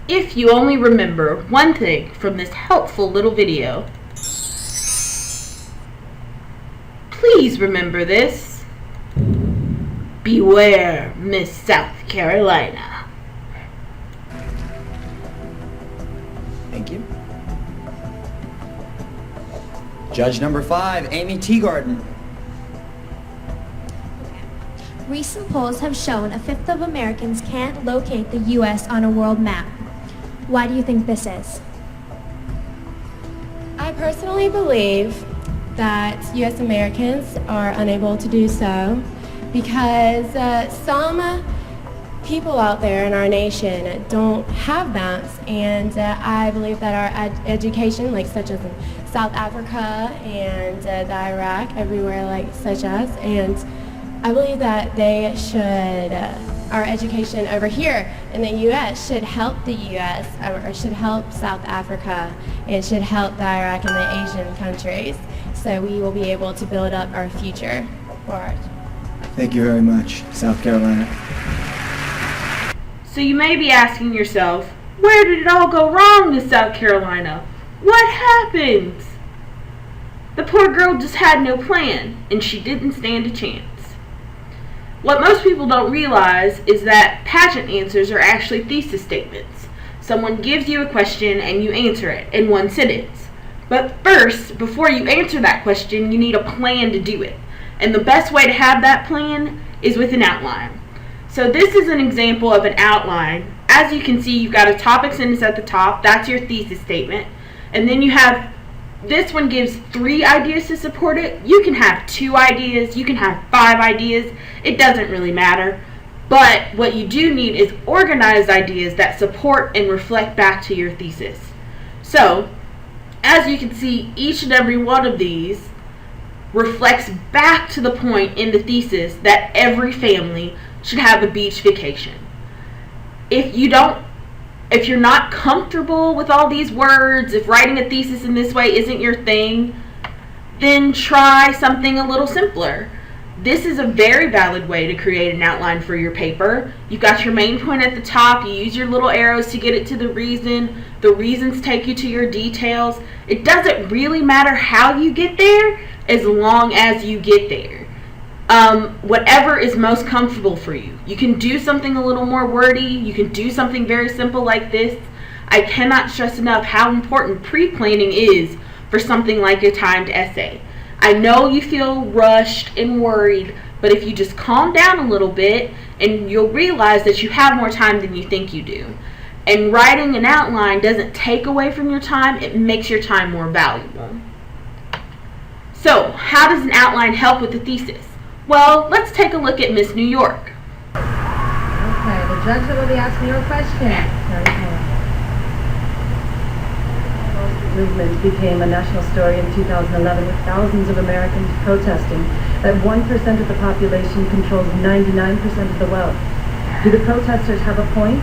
If you only remember one thing from this helpful little video, please remember this. Beware, Miss South Carolina. Thank you. Judge number 5, Amy Teagarden. Recent polls have shown a fifth of Americans can't locate the U.S. on a world map. Why do you think this is? I personally believe that U.S. Americans are unable to do so because some people out there in our nation don't have maps, and I believe that our education, like such as in South Africa and the Iraq, everywhere like such as, and I believe that they should, our education over here in the U.S. should help the U.S. or should help South Africa. It should help the Iraq and the Asian countries, so we will be able to build up our future for it. Thank you very much, South Carolina. So you may be asking yourself, where did it all go wrong in South Carolina? What happened? The poor girl just had no plan, and she didn't stand a chance. What most people don't realize is that pageant answers are actually thesis statements. Someone gives you a question and you answer it in one sentence. But first, before you answer that question, you need a plan to do it. And the best way to have that plan is with an outline. So this is an example of an outline. As you can see, you've got a topic sentence at the top. That's your thesis statement. And then you have, this one gives 3 ideas to support it. You can have 2 ideas. You can have 5 ideas. It doesn't really matter. But what you do need is organized ideas that support and reflect back to your thesis. So, as you can see, each and every one of these reflects back to the point in the thesis that every family should have a beach vacation. If you're not comfortable with all these words, if writing a thesis in this way isn't your thing, then try something a little simpler. This is a very valid way to create an outline for your paper. You've got your main point at the top. You use your little arrows to get it to the reason. The reasons take you to your details. It doesn't really matter how you get there as long as you get there. Whatever is most comfortable for you. You can do something a little more wordy. You can do something very simple like this. I cannot stress enough how important pre-planning is for something like a timed essay. I know you feel rushed and worried, but if you just calm down a little bit, and you'll realize that you have more time than you think you do. And writing an outline doesn't take away from your time, it makes your time more valuable. So, how does an outline help with the thesis? Well, let's take a look at Miss New York. Okay, the judge will be asking you a question. Movement became a national story in 2011 with thousands of Americans protesting that 1% of the population controls 99% of the wealth. Do the protesters have a point,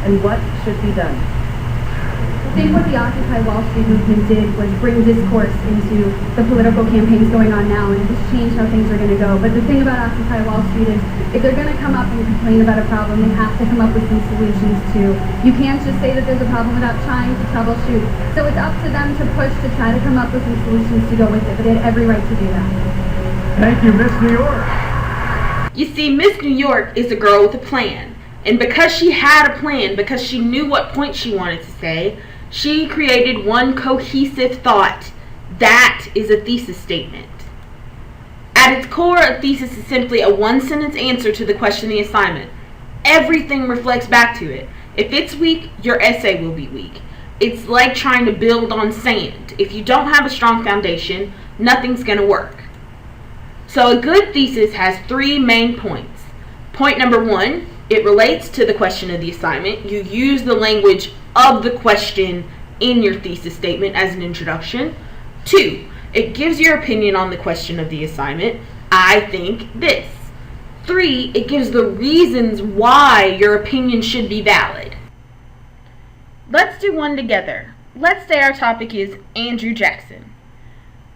and what should be done? I think what the Occupy Wall Street movement did was bring discourse into the political campaigns going on now and just change how things are going to go. But the thing about Occupy Wall Street is if they're going to come up and complain about a problem, they have to come up with some solutions too. You can't just say that there's a problem without trying to troubleshoot. So it's up to them to push to try to come up with some solutions to go with it, but they had every right to do that. Thank you, Miss New York. You see, Miss New York is a girl with a plan. And because she had a plan, because she knew what point she wanted to say, she created one cohesive thought. That is a thesis statement. At its core, a thesis is simply a one-sentence answer to the question in the assignment. Everything reflects back to it. If it's weak, your essay will be weak. It's like trying to build on sand. If you don't have a strong foundation, nothing's going to work. So a good thesis has 3 main points. Point number 1, it relates to the question of the assignment. You use the language of the question in your thesis statement as an introduction. 2, it gives your opinion on the question of the assignment. I think this. 3, it gives the reasons why your opinion should be valid. Let's do one together. Let's say our topic is Andrew Jackson.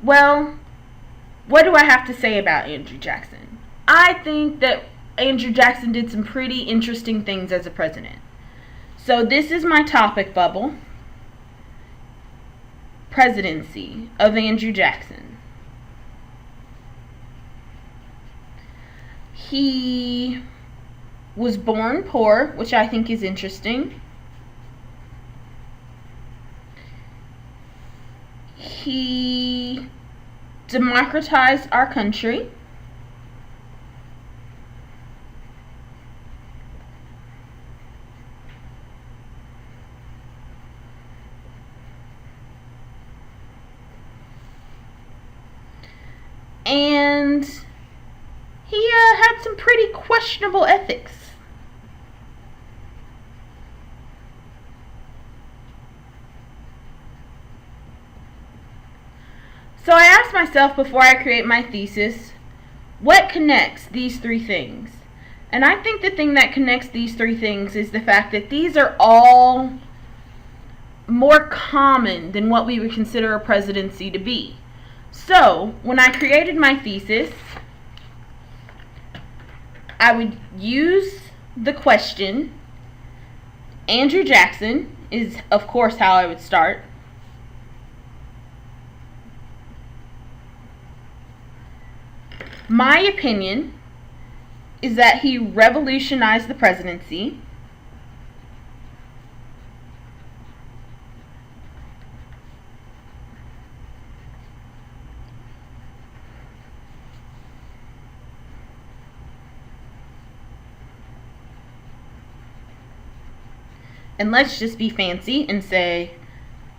Well, what do I have to say about Andrew Jackson? I think that Andrew Jackson did some pretty interesting things as a president. So this is my topic bubble. Presidency of Andrew Jackson. He was born poor, which I think is interesting. He democratized our country. And he had some pretty questionable ethics. So I asked myself before I create my thesis, what connects these three things? And I think the thing that connects these three things is the fact that these are all more common than what we would consider a presidency to be. So, when I created my thesis, I would use the question, Andrew Jackson is, of course, how I would start. My opinion is that he revolutionized the presidency. And let's just be fancy and say,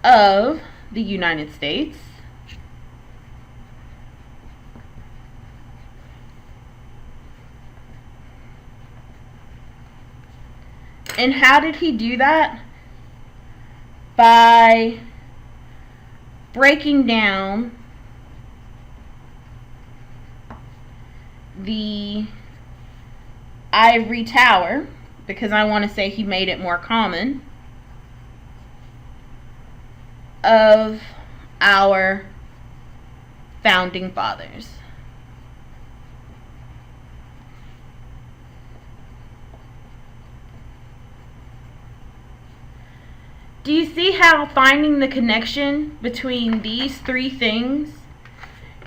of the United States. And how did he do that? By breaking down the ivory tower, because I want to say he made it more common, of our founding fathers. Do you see how finding the connection between these three things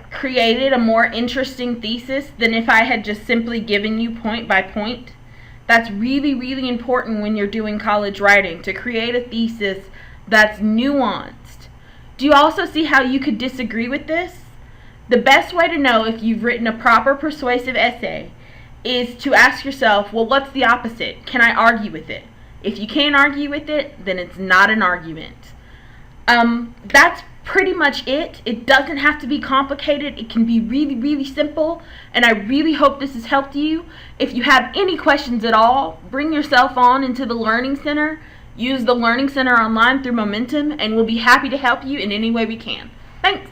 created a more interesting thesis than if I had just simply given you point by point? That's really, really important when you're doing college writing, to create a thesis that's nuanced. Do you also see how you could disagree with this? The best way to know if you've written a proper persuasive essay is to ask yourself, well, what's the opposite? Can I argue with it? If you can't argue with it, then it's not an argument. That's pretty much it. It doesn't have to be complicated. It can be really, really simple. And I really hope this has helped you. If you have any questions at all, bring yourself on into the Learning Center. Use the Learning Center online through Momentum, and we'll be happy to help you in any way we can. Thanks.